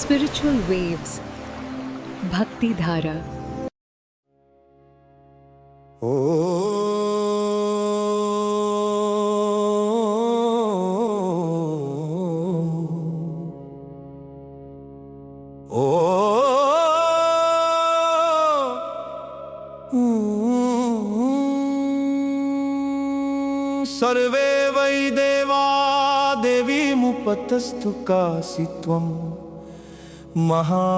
Spiritual waves, Bhakti Dhara. सर्वे वै देवा देवीमुपतस्तु कासि त्वं महादेवीति।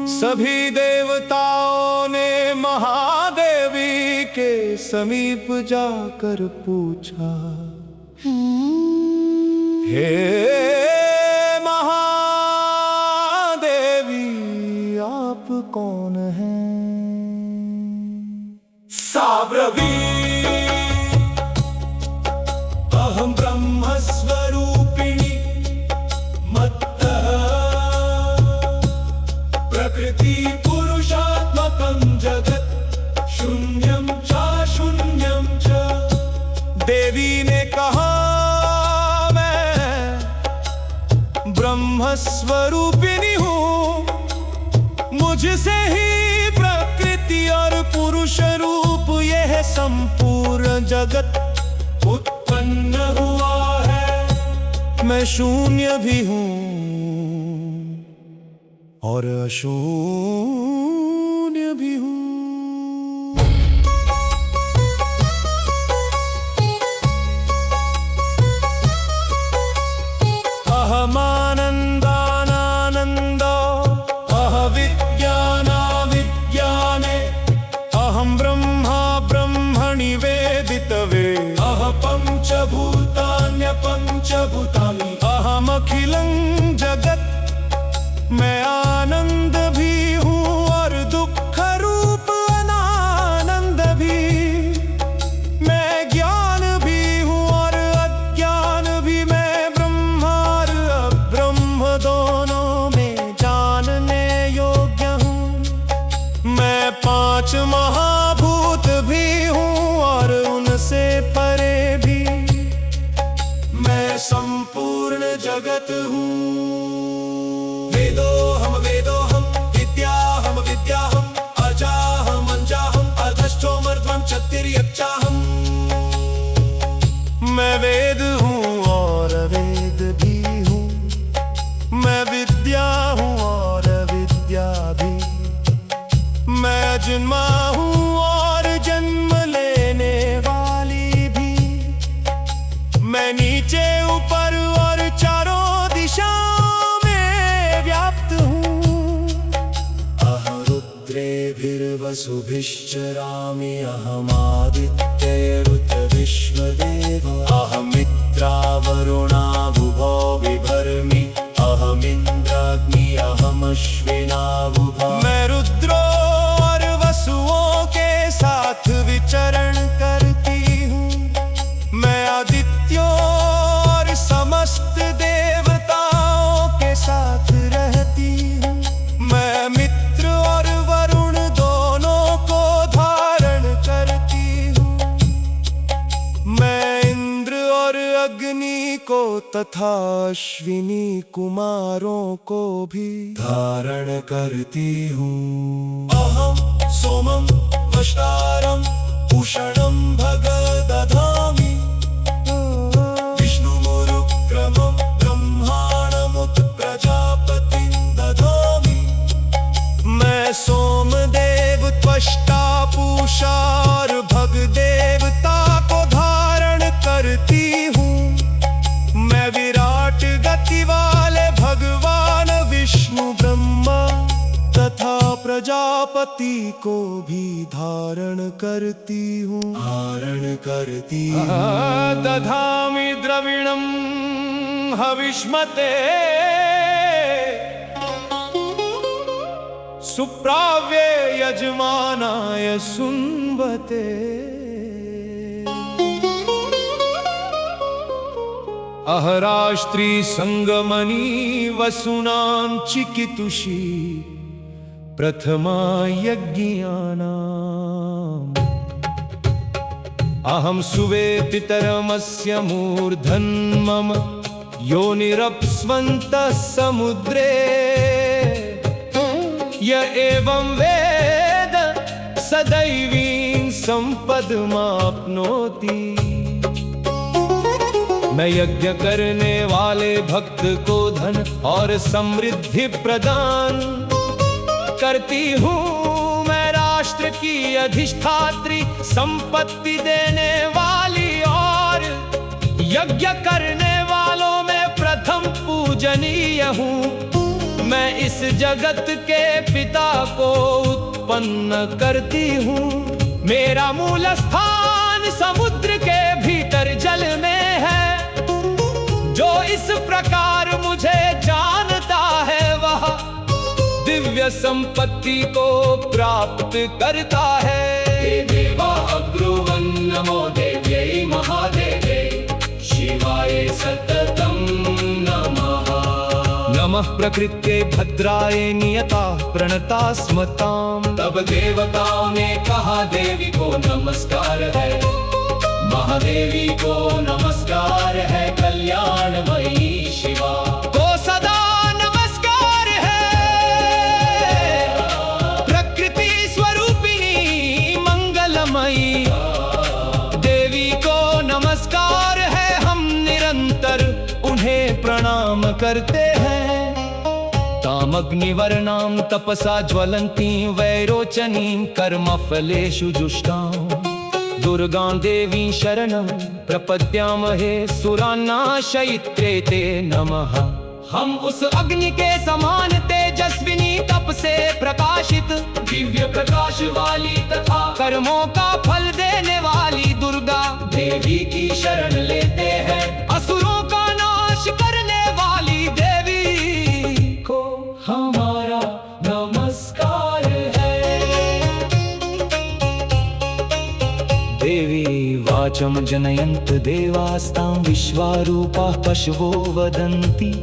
सभी देवताओं ने महादेवी के समीप जाकर पूछा, हे महादेवी आप कौन हैं? अहं ब्रह्मस्वरूपिणी मत्तः प्रकृति पुरुषात्मकं जगत् शून्यं चाशून्यं च। देवी ने कहा, मैं ब्रह्मस्वरूपिणी हूँ, मुझसे ही प्रकृति और पुरुष रूप यह संपूर्ण जगत उत्पन्न हुआ है। मैं शून्य भी हूँ और अशून्य भी हूँ। अहमानन्दानानन्दो अहविज्ञानाविज्ञाने अहं ब्रह्मा ब्रह्मणि वेदितवे। अह पञ्चभूतान्यपञ्चभूतानि अहमखिलं जगत्। मैं आनंद भी हूँ और दुख रूप अनानंद भी। मैं ज्ञान भी हूँ और अज्ञान भी। मैं ब्रह्म और अब्रह्म दोनों में जानने योग्य हूँ। मैं पांच महाभूत भी हूँ और उनसे परे भी। मैं संपूर्ण जगत हूँ। वेदोहम वेदोहम विद्याहम विद्याहम अजाहम अंजाहम अधश्चोमर्ध्वं च तिर्यक्चाहम। मैं वेद हूँ और वेद भी हूँ। मैं विद्या हूँ और विद्या भी। मैं अजन्मा हूँ और जन्म लेने वाली भी। मैं नीचे ऊपर और चारों दिशाओं में व्याप्त हूँ। अहरुद्रेभिर्वसुभिश्चरामि अहमादित्यैरुत विश्वदेव। अहमित्रावरुणा बुभो बिभर्मि अहमिन्द्राग्नि अहमश्विनावुभा। मैं रुद्रो और वसुओं के साथ विचरण करती हूँ। मैं आदित्यों और समस्त देवताओं के साथ रहती हूँ। मैं मित्र और वरुण दोनों को धारण करती हूँ। मैं इंद्र और अग्नि को तथा अश्विनी कुमारों को भी धारण करती हूँ। अहं सोमं वष्टारं उषणं भगदधामि। विष्णुमुरुक्रमं ब्रह्माणमुत प्रजापतिं दधामि। मैं सोमदेव त्वष्टा पूषा और भगदेवता को धारण करती हूँ। मैं विराट गति वाले भगवान विष्णु ब्रह्मा तथा प्रजापति को भी धारण करती हूँ। दधामि द्रविणं हविष्मते सुप्राव्ये यजमानाय सुन्वते। अहराष्ट्री संगमनी वसुनां चिकितुषी प्रथमा यज्ञानाम्। अहं सुवेतितरमस्य मूर्धन् मम योनिरप्स्वन्तः समुद्रे य एवं वेद सदैवीं संपदमाप्नोति। मैं यज्ञ करने वाले भक्त को धन और समृद्धि प्रदान करती हूँ। मैं राष्ट्र की अधिष्ठात्री, संपत्ति देने वाली और यज्ञ करने वालों में प्रथम पूजनीय हूँ। मैं इस जगत के पिता को उत्पन्न करती हूँ। मेरा मूल स्थान समुद्र के भीतर जल में है। जो इस प्रकार मुझे जानता है वह दिव्य संपत्ति को प्राप्त करता है। देवा अब्रुवन् नमो देव्यै महादेव्यै शिवाय सततं नमः। नमः प्रकृत्यै भद्राय नियता प्रणता स्मताम्। तब देवताओं ने कहा देवी को नमस्कार है, महादेवी को नमस्कार है, कल्याणमयी शिवा को सदा नमस्कार है। प्रकृति स्वरूपिणी मंगलमयी देवी को नमस्कार है। हम निरंतर उन्हें प्रणाम करते हैं। तामग्निवर्णां तपसा ज्वलन्तीं वैरोचनीं कर्मफलेषु जुष्टां दुर्गां देवीं शरणं प्रपद्यामहे सुरान्नाशयित्रे ते नमः। हम उस अग्नि के समान तेजस्विनी तप से प्रकाशित दिव्य प्रकाश वाली तथा कर्मों का फल देने वाली दुर्गा देवी की शरण लेते हैं। असुरों का नाश करने वाली देवी को हमारा नमस्कार है। देवी वाचं जनयन्त देवास्तां विश्वारूपाः पशवो वदन्ति।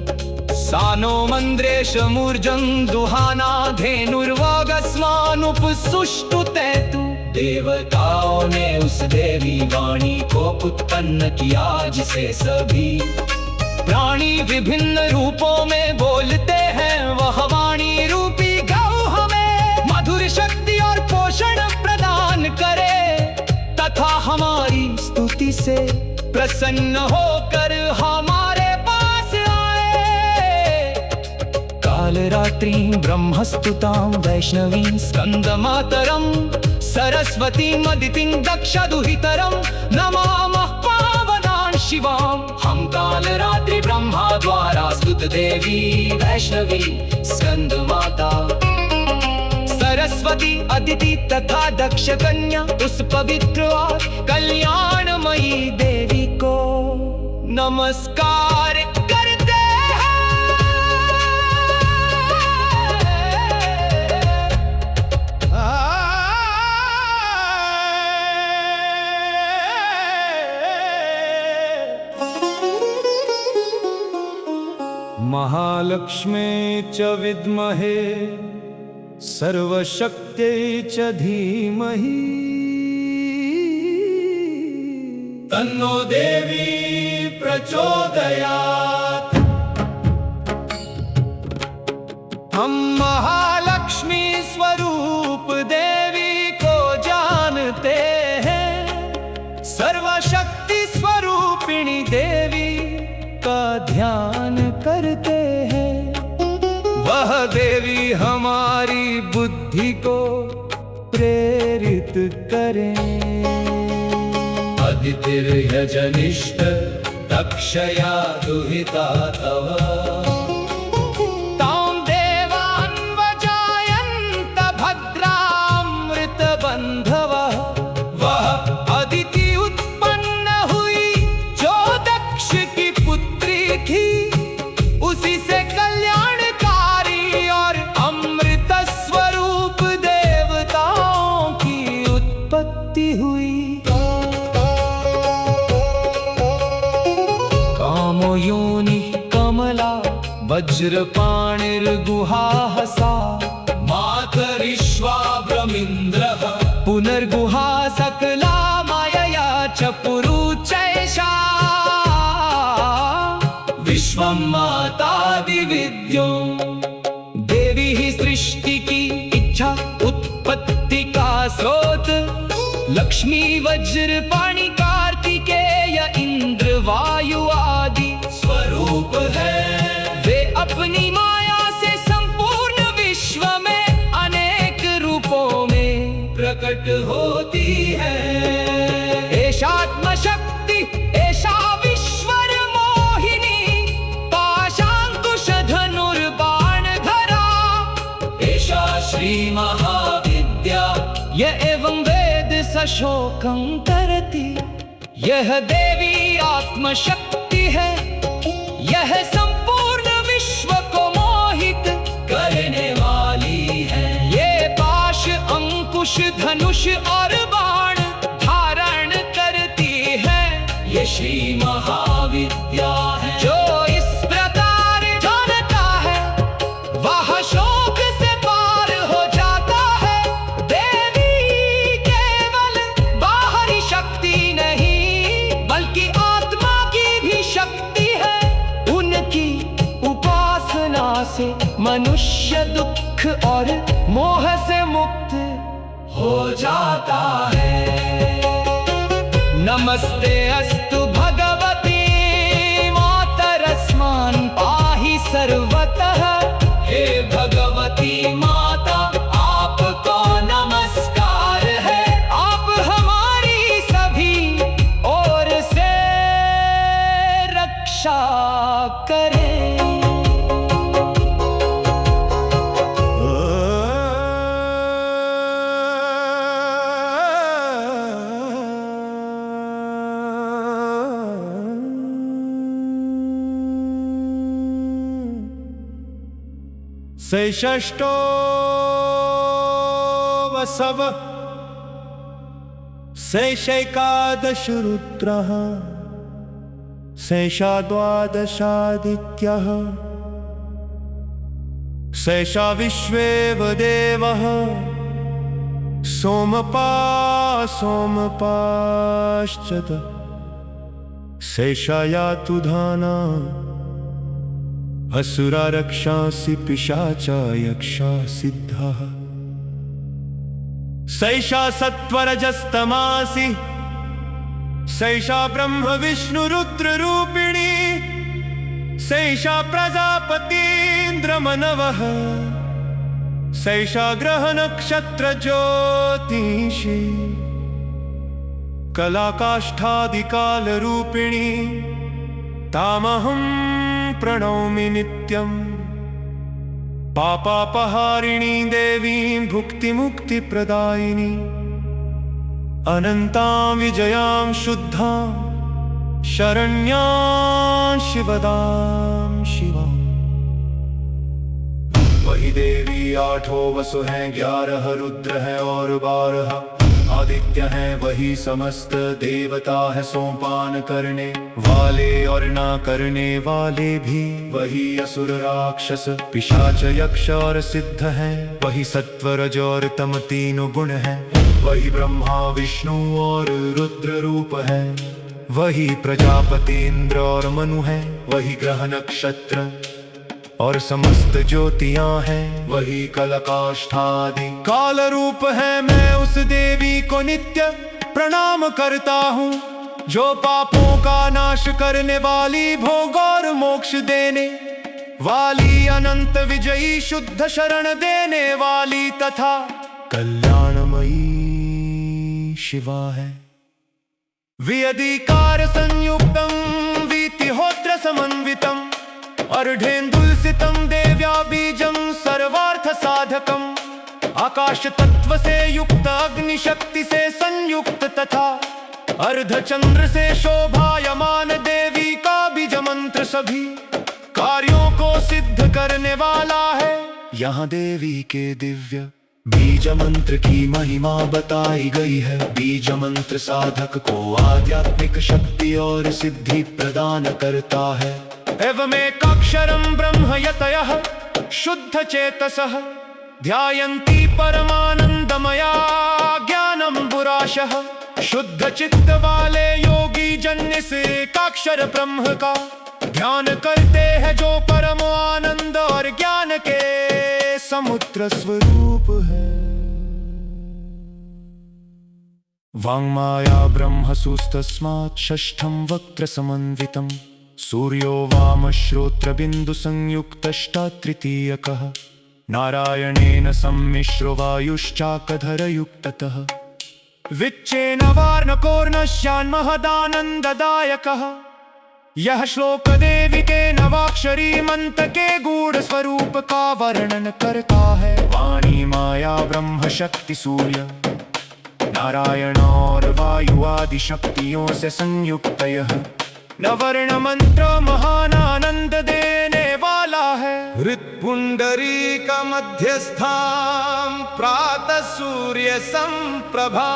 सानो मन्द्रेशमूर्जं दुहाना धेनुर्वागस्मानुपसुष्टुतेतु। देवताओं ने उस देवी वाणी को उत्पन्न किया जिसे सभी प्राणी विभिन्न रूपों में बोलते हैं। वह वाणी रूपी गौ हमें मधुर शक्ति और पोषण प्रदान करे तथा हमारी स्तुति से प्रसन्न होकर हमारे पास आए। कालरात्रिं ब्रह्मस्तुतां वैष्णवीं स्कंदमातरं सरस्वतीं अदितिं दक्षदुहितरं नमामः पावनां शिवां। हम कालरात्रि ब्रह्मा द्वारा स्तुत देवी वैष्णवी स्कंदमाता सरस्वती अदिति तथा दक्ष कन्या उस पवित्र और कल्याणमयी देवी को नमस्कार करते महालक्ष्मी च विद्महे सर्वशक्त्यै च धीमहि तन्नो देवी प्रचोदयात्। हम महालक्ष्मी स्वरूप देवी को जानते हैं। सर्वशक्ति स्वरूपिणी देवी का ध्यान करते हैं। वह देवी हमारी बुद्धि को प्रेरित करें। अदितिर्यजनिष्ठ दक्षया दुहिता तव तां देवान्वजायन्त भद्रामृतबन्धवः। वह अदिति उत्पन्न हुई जो दक्ष की पुत्री थी। उसी से कल्याणकारी और अमृत स्वरूप देवताओं की उत्पत्ति हुई। कामो योनि कमला वज्रपाणिर्गुहाः सा मातरिश्वाभ्रमिन्द्रः पुनर्गुहा सकला मायया च विश्वं मातादि विद्यो। देवी ही सृष्टि की इच्छा, उत्पत्ति का स्रोत, लक्ष्मी वज्र पाणि कार्तिकेय इंद्र वायु आदि स्वरूप है। वे अपनी माया से संपूर्ण विश्व में अनेक रूपों में प्रकट होती है। एषात्म शक्ति, एषा विश्वर मोहिनी, पाशांकुश धनुर्बाण धरा, एषा श्री महाविद्या, य एवं वेद सशोकं करति। यह देवी आत्म शक्ति है, यह संपूर्ण विश्व को मोहित करने वाली है। ये पाश अंकुश धनुष और बाण धारण करती है, ये श्री महाविद्या है। जो इस प्रकार जानता है वह शोक से पार हो जाता है। देवी केवल बाहरी शक्ति नहीं बल्कि आत्मा की भी शक्ति है। उनकी उपासना से मनुष्य दुख और मोह से मुक्त हो जाता है। नमस्ते अस्तु भगवती मातरस्मान् पाहि सर्वतः। हे भगवती माता, आपको नमस्कार है। आप हमारी सभी ओर से रक्षा करें। षष्ठो वसव शैकादश रुद्रः शैषा द्वादशादित्यः शैषा विश्वेव देवः सोमपा सोमपाश्च शैषा यातु धाना असुरा रक्षांसि पिशाचा यक्षा सिद्धाः सैषा सत्वरजस्तमासि सैषा ब्रह्म विष्णु रुद्र रूपिणी सैषा प्रजापतीन्द्र मनवः सैषा ग्रह नक्षत्र ज्योतिषी कलाकाष्ठादि काल रूपिणी तामहं प्रणौमि नित्यं। पापापहारिणी देवीं भुक्तिमुक्तिप्रदायिनी अनन्तां विजयां शुद्धां शरण्यां शिवदां शिवाम्। वही देवी आठों वसु हैं, 11 रुद्र हैं और 12 आदित्य हैं। वही समस्त देवता है, सोपान करने वाले और ना करने वाले भी। वही असुर राक्षस पिशाच यक्ष और सिद्ध हैं। वही सत्व रज और तम तीनों गुण हैं। वही ब्रह्मा विष्णु और रुद्र रूप है। वही प्रजापति इंद्र और मनु है। वही ग्रह नक्षत्र और समस्त ज्योतियां हैं। वही कलकाष्ठादि काल रूप है। मैं उस देवी को नित्य प्रणाम करता हूँ, जो पापों का नाश करने वाली, भोग और मोक्ष देने वाली, अनंत विजयी, शुद्ध शरण देने वाली तथा कल्याणमयी शिवा है। विअधिकार संयुक्तम वीतिहोत्र समन्वितम अर्धेन्दुलसितम देव्या बीजम सर्वार्थ साधकम। आकाश तत्व से युक्त, अग्नि शक्ति से संयुक्त तथा अर्धचंद्र से शोभायमान देवी का बीज मंत्र सभी कार्यों को सिद्ध करने वाला है। यहाँ देवी के दिव्य बीज मंत्र की महिमा बताई गई है। बीज मंत्र साधक को आध्यात्मिक शक्ति और सिद्धि प्रदान करता है। एवमेकाक्षरं ब्रह्म यतयः शुद्ध चेतसः ध्यायन्ति परमानंदमया ज्ञानम बुराशः। शुद्ध चित्त वाले योगी जन इस एकाक्षर ब्रह्म का ध्यान करते हैं जो परम आनंद और ज्ञान के समुद्र स्वरूप है। वाङ्माया ब्रह्मसुस्तस्मात् षष्ठं वक्त्र समन्वितं सूर्यो वाम श्रोत्र बिंदु संयुक्तष्टा तृतीयकः नारायणेन सम्मिश्रो वायुश्चाकधर युक्ततः विच्चेन वार्णकोर्णश्यान्महदानन्ददायकः। यह श्लोक देवी के नवाक्षरी मंत्र के गूढ़ स्वरूप का वर्णन करता है। वाणी माया ब्रह्म शक्ति सूर्य नारायण और वायु आदि शक्तियों से संयुक्त यह नवर्ण मंत्र महान आनंद देने वाला है। हृत्पुंडरी का मध्यस्थाम प्रातः सूर्य संप्रभा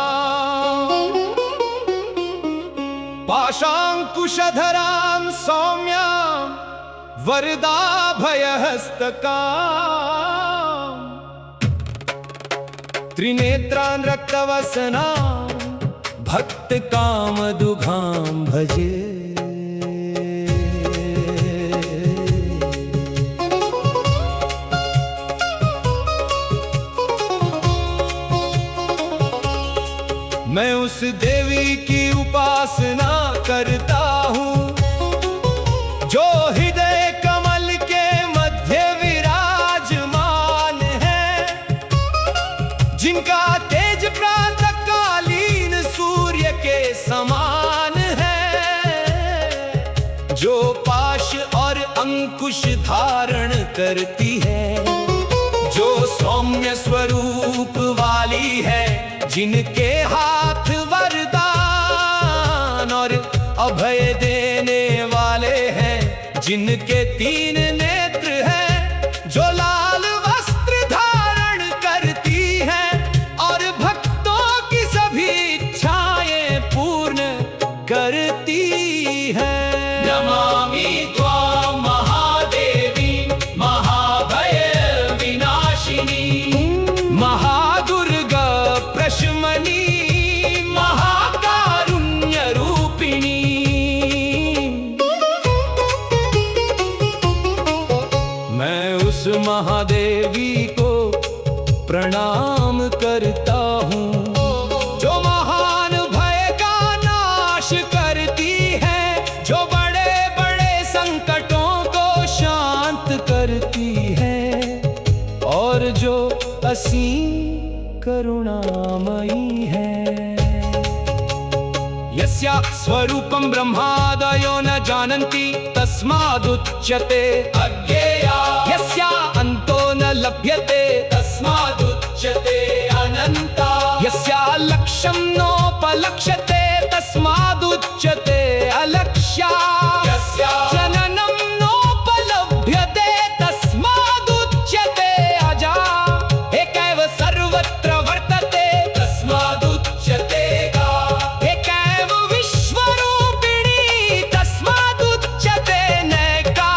पाशांकुशधरां सौम्यां वरदाभयहस्तकां त्रिनेत्रां रक्तवसनां भक्तकामदुघां भजे। मैं उस देवी की उपासना करता हूँ जो हृदय कमल के मध्य विराजमान है, जिनका तेज प्रातःकालीन सूर्य के समान है, जो पाश और अंकुश धारण करती है, जो सौम्य स्वरूप वाली है, जिनके हाथ वरदान और अभय देने वाले हैं, जिनके 3 नेत्र हैं, जो लाल वस्त्र धारण करती हैं और भक्तों की सभी इच्छाएं पूर्ण करती हैं। नमामि त्वां महादेवी महाभय विनाशिनी महादुर्गा प्रशमनी महाकारुण्य रूपिणी। मैं उस महादेवी को प्रणाम करता हूँ जो महान भय का नाश करती है, जो बड़े बड़े संकटों को शांत करती है और जो असीम करुणामयी है। यस्या स्वरूपं ब्रह्मादयो न जानन्ति तस्मादुच्यते अज्ञेया, यस्या अंतो न लभ्यते तस्मादुच्यते अनंता, यस्या लक्ष्यं नोपलक्ष्यते तस्मादुच्यते अलक्ष्या, यस्या जननं नोपलभ्यते तस्मादुच्यते अजा, एकैव सर्वत्र वर्तते तस्मादुच्यते गा, एकैव विश्वरूपिणी तस्मादुच्यते नैका,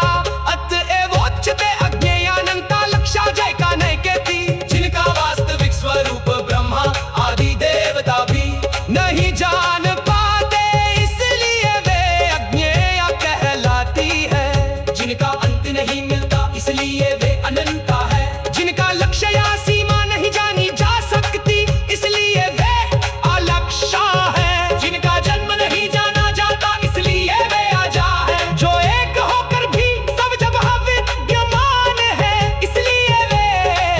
अतएवोच्यते अज्ञेयानन्ता लक्ष्या जैका नैकेति। जिनका वास्तविक स्वरूप ब्रह्मा आदि देवता भी नहीं जान पाते, इसलिए वे अज्ञेया कहलाती है। जिनका अंत नहीं मिलता इसलिए वे अनंता है। जिनका लक्ष्य या सीमा नहीं जानी जा सकती इसलिए वे अलक्ष्या है। जिनका जन्म नहीं जाना जाता इसलिए वे अजा है। जो एक होकर भी सब जगह विद्यमान है इसलिए वे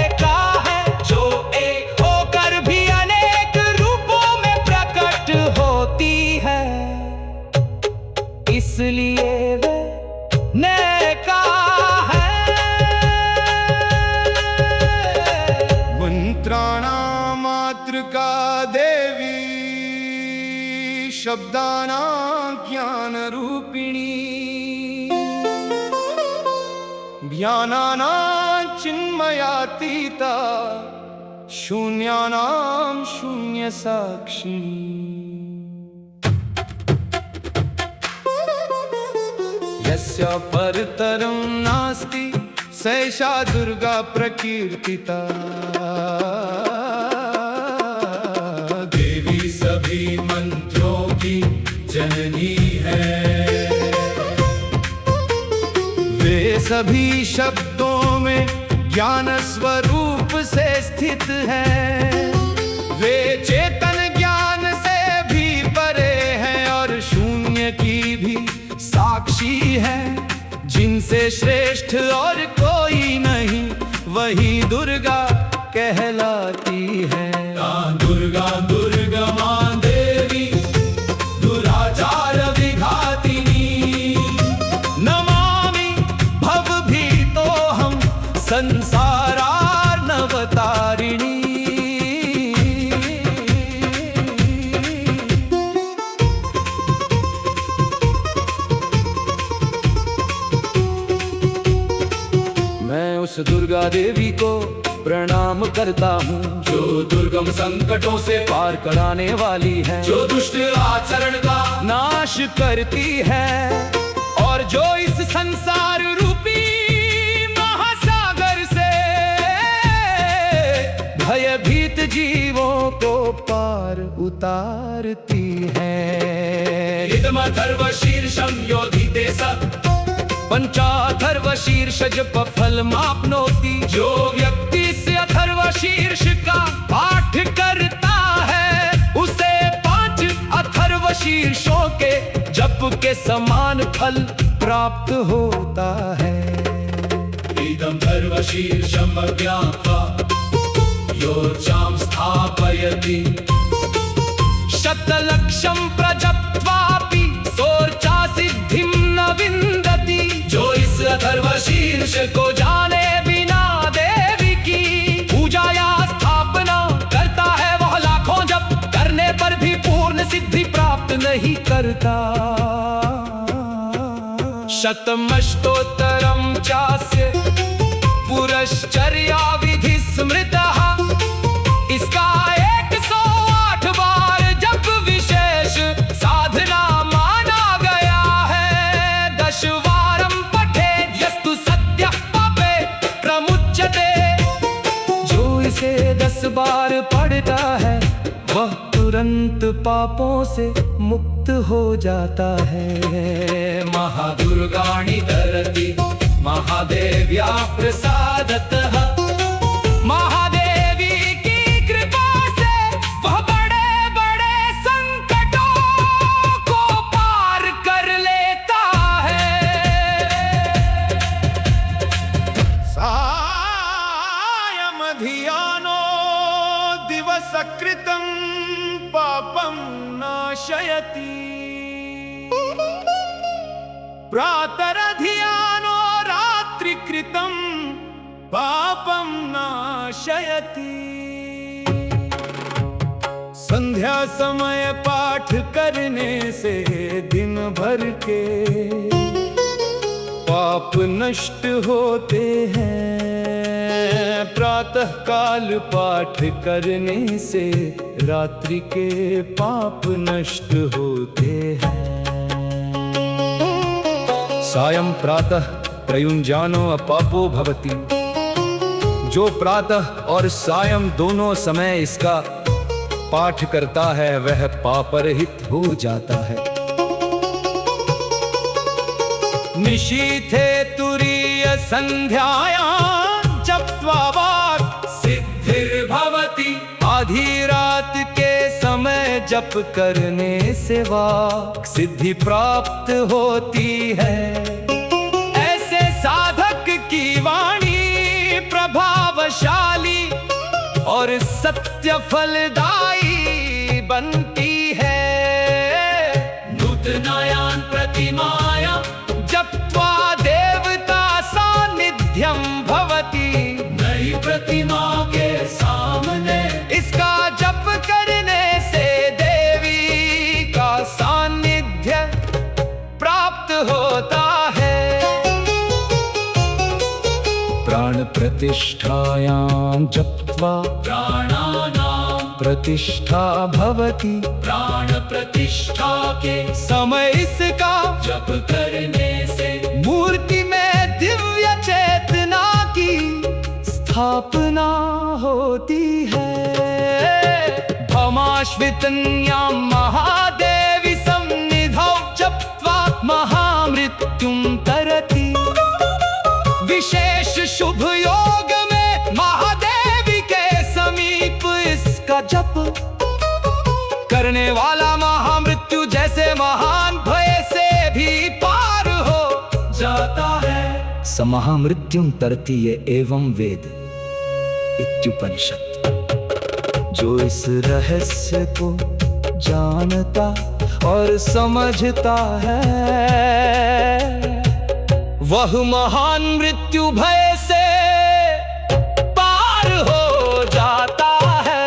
एका है। जो एक होकर भी अनेक रूपों में प्रकट होती है इसलिए वे नैका है। मंत्राणां मातृका देवी शब्दानां ज्ञान रूपिणी ज्ञानानां चिन्मयातीता शून्यानां शून्य साक्षिणी। यस्य परतरं नास्ति सैषा दुर्गा प्रकीर्तिता। देवी सभी मंत्रों की जननी है। सभी शब्दों में ज्ञान स्वरूप से स्थित है। वे चेतन ज्ञान से भी परे हैं और शून्य की भी साक्षी है। जिनसे श्रेष्ठ और कोई नहीं वही दुर्गा कहलाती है। दुर्गा दुर्गा मां देवी दुराचार विघातिनी, नमामि भवभीतोऽहं संसारार्णवतारिणी। मैं उस दुर्गा देवी को प्रणाम करता हूँ जो दुर्गम संकटों से पार कराने वाली है, जो दुष्ट आचरण का नाश करती है और जो इस संसार रूपी महासागर से भयभीत जीवों को पार उतारती है। इदमथर्वशीर्षं योधिते स पंचाथर्वशीर्षज फलमाप्नोति। जो व्यक्ति से अथर्वशीर्ष का पाठ करता है उसे 5 अथर्वशीर्षों के जप के समान फल प्राप्त होता है। इदं थर्वशीर्षं ज्ञात्वा योर्चां स्थापयति, शतलक्षं प्रजप्त्वापि सोर्चा सिद्धिं न विन्दति। जो इस अथर्वशीर्ष को जाने बिना देवी की पूजा या स्थापना करता है वह लाखों जप करने पर भी पूर्ण सिद्धि प्राप्त नहीं करता। शतमष्टोत्तरं चास्य पुरश्चर्या विधि स्मृतः, इसका 108 बार जप विशेष साधना माना गया है। 10 वारं पठेत् यस्तु सद्यः पापे प्रमुच्यते। जो इसे 10 बार पढ़ता है वह तुरंत पापों से मुक्त हो जाता है। महादुर्गाणि तरति महादेव्या प्रसादतः, महादेवी की कृपा से वह बड़े बड़े संकटों को पार कर लेता है। सायमधियानो दिवसकृतं पापं नाशयति, प्रातरधियानो रात्रिकृतं पापं नाशयति। संध्या समय पाठ करने से दिन भर के पाप नष्ट होते हैं। प्रातः काल पाठ करने से रात्रि के पाप नष्ट होते हैं। सायं प्रातः प्रयुञ्जानो अपापो भवति। जो प्रातः और सायं दोनों समय इसका पाठ करता है वह पापरहित हो जाता है। निशीथे तुरीय संध्यायां जप्त्वा वाक् सिद्धिर्भवति। आधी रात के समय जप करने से वाक् सिद्धि प्राप्त होती है। ऐसे साधक की वाणी प्रभावशाली और सत्य फलदायी बनती है। नूतनायां प्रतिमायां जप्त्वा देवता सान्निध्यं भवति। नई प्रतिमा के सामने इसका जप करने से देवी का सान्निध्य प्राप्त होता है। प्राण प्रतिष्ठायां जप्त्वा प्राणानां प्रतिष्ठा भवति। प्राण प्रतिष्ठा के समय इसका जप करने से मूर्ति में दिव्य चेतना की स्थापना होती है। भमाश्वितन्यां महादेवी सन्निधौ जप्त्वा महामृत्युं तरति। करने वाला महामृत्यु जैसे महान भय से भी पार हो जाता है। स महामृत्युं तरतीय एवं वेद इत्युपनिषत्। जो इस रहस्य को जानता और समझता है वह महान मृत्यु भय से पार हो जाता है।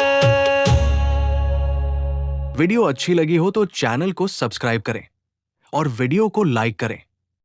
वीडियो अच्छी लगी हो तो चैनल को सब्सक्राइब करें और वीडियो को लाइक करें।